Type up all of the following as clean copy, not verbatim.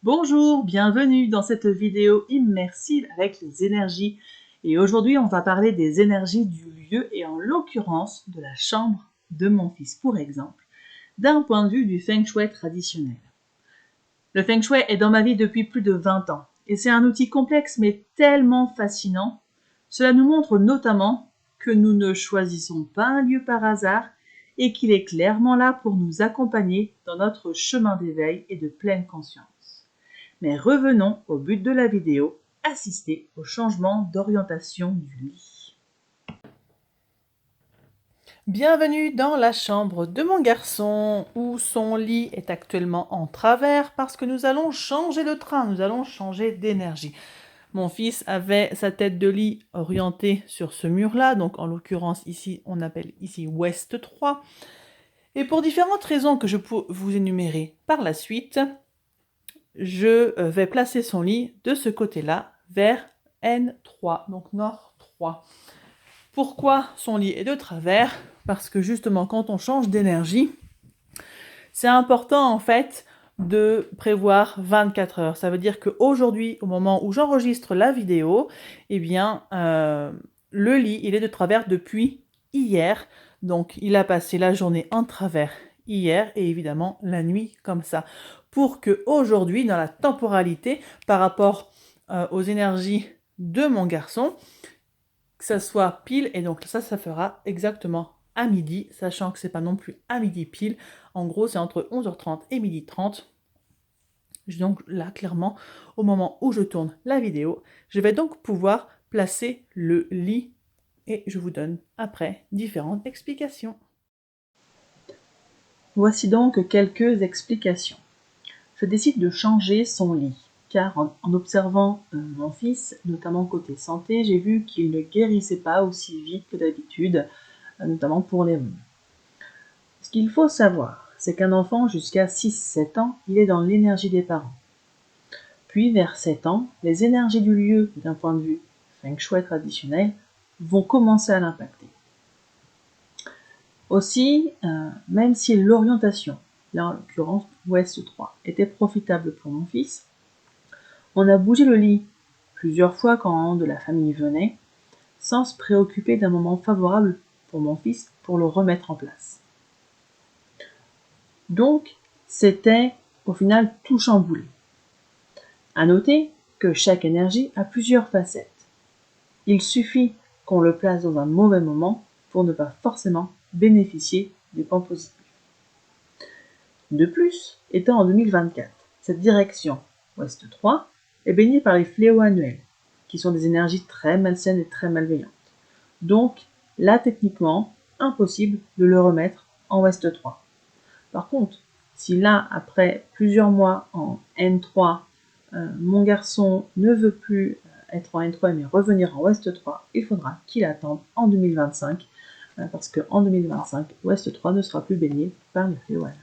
Bonjour, bienvenue dans cette vidéo immersive avec les énergies. Et aujourd'hui, on va parler des énergies du lieu et en l'occurrence de la chambre de mon fils, pour exemple, d'un point de vue du Feng Shui traditionnel. Le Feng Shui est dans ma vie depuis plus de 20 ans et c'est un outil complexe mais tellement fascinant. Cela nous montre notamment que nous ne choisissons pas un lieu par hasard et qu'il est clairement là pour nous accompagner dans notre chemin d'éveil et de pleine conscience. Mais revenons au but de la vidéo, assister au changement d'orientation du lit. Bienvenue dans la chambre de mon garçon où son lit est actuellement en travers parce que nous allons changer de train, nous allons changer d'énergie. Mon fils avait sa tête de lit orientée sur ce mur-là, donc en l'occurrence ici, on appelle ici Ouest 3. Et pour différentes raisons que je peux vous énumérer par la suite, je vais placer son lit de ce côté-là vers N3, donc Nord 3. Pourquoi son lit est de travers ? Parce que justement, quand on change d'énergie, c'est important en fait de prévoir 24 heures. Ça veut dire qu'aujourd'hui, au moment où j'enregistre la vidéo, eh bien, le lit, il est de travers depuis hier. Donc, il a passé la journée en travers hier et évidemment la nuit comme ça. Pour qu'aujourd'hui, dans la temporalité, par rapport aux énergies de mon garçon, que ça soit pile, et donc ça fera exactement à midi, sachant que c'est pas non plus à midi pile. En gros, c'est entre 11h30 et 12h30. Donc là, clairement, au moment où je tourne la vidéo, je vais donc pouvoir placer le lit et je vous donne après différentes explications. Voici donc quelques explications. Je décide de changer son lit, car en observant mon fils, notamment côté santé, j'ai vu qu'il ne guérissait pas aussi vite que d'habitude, notamment pour les rhumes. Ce qu'il faut savoir, c'est qu'un enfant jusqu'à 6-7 ans, il est dans l'énergie des parents. Puis vers 7 ans, les énergies du lieu, d'un point de vue Feng Shui traditionnel, vont commencer à l'impacter. Aussi, même si l'orientation, là en l'occurrence Ouest 3, était profitable pour mon fils, on a bougé le lit plusieurs fois quand de la famille venait, sans se préoccuper d'un moment favorable pour mon fils pour le remettre en place. Donc, c'était au final tout chamboulé. À noter que chaque énergie a plusieurs facettes. Il suffit qu'on le place dans un mauvais moment pour ne pas forcément bénéficier des points positifs. De plus, étant en 2024, cette direction, Ouest 3, est baignée par les fléaux annuels, qui sont des énergies très malsaines et très malveillantes. Donc, là, techniquement, impossible de le remettre en Ouest 3. Par contre, si là, après plusieurs mois en N3, mon garçon ne veut plus être en N3 mais revenir en Ouest 3, il faudra qu'il attende en 2025, parce qu'en 2025, Ouest 3 ne sera plus baigné par les fléaux annuels.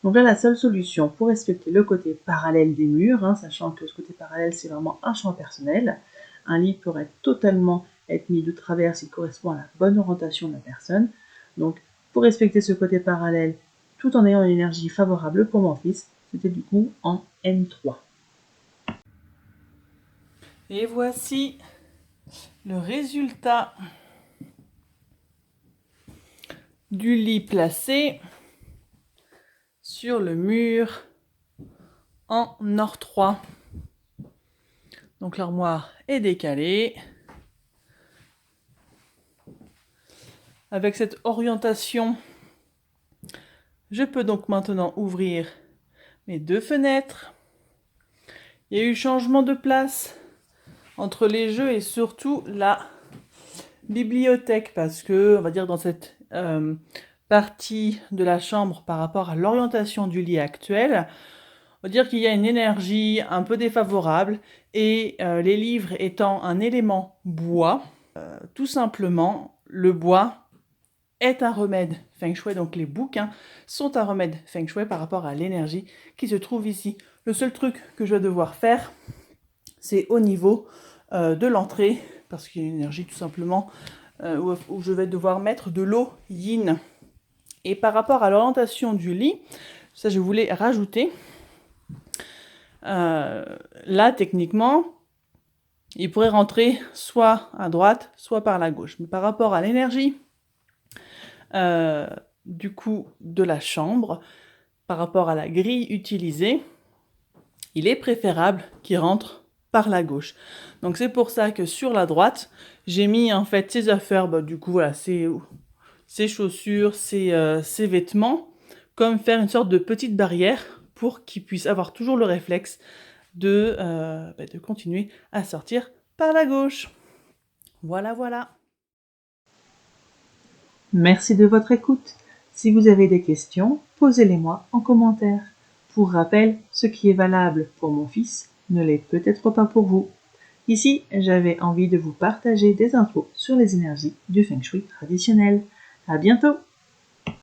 Donc là, la seule solution pour respecter le côté parallèle des murs, sachant que ce côté parallèle, c'est vraiment un champ personnel, un lit pourrait totalement être mis de travers s'il correspond à la bonne orientation de la personne. Donc, pour respecter ce côté parallèle, tout en ayant une énergie favorable pour mon fils, c'était du coup en N3. Et voici le résultat du lit placé sur le mur en Nord 3. Donc l'armoire est décalée. Avec cette orientation, je peux donc maintenant ouvrir mes deux fenêtres. Il y a eu changement de place entre les jeux et surtout la bibliothèque parce que, on va dire, dans cette partie de la chambre par rapport à l'orientation du lit actuel, on va dire qu'il y a une énergie un peu défavorable et les livres étant un élément bois, tout simplement, le bois est un remède Feng Shui, donc les bouquins sont un remède Feng Shui par rapport à l'énergie qui se trouve ici. Le seul truc que je vais devoir faire, c'est au niveau de l'entrée, parce qu'il y a une énergie tout simplement où je vais devoir mettre de l'eau yin. Et par rapport à l'orientation du lit, ça je voulais rajouter Là, techniquement, il pourrait rentrer soit à droite, soit par la gauche. Mais par rapport à l'énergie du coup de la chambre, par rapport à la grille utilisée, il est préférable qu'il rentre par la gauche. Donc c'est pour ça que sur la droite, j'ai mis en fait ses affaires, du coup voilà, ses chaussures, ses vêtements, comme faire une sorte de petite barrière pour qu'il puisse avoir toujours le réflexe de continuer à sortir par la gauche. Voilà, voilà. Merci de votre écoute. Si vous avez des questions, posez-les-moi en commentaire. Pour rappel, ce qui est valable pour mon fils ne l'est peut-être pas pour vous. Ici, j'avais envie de vous partager des infos sur les énergies du Feng Shui traditionnel. À bientôt!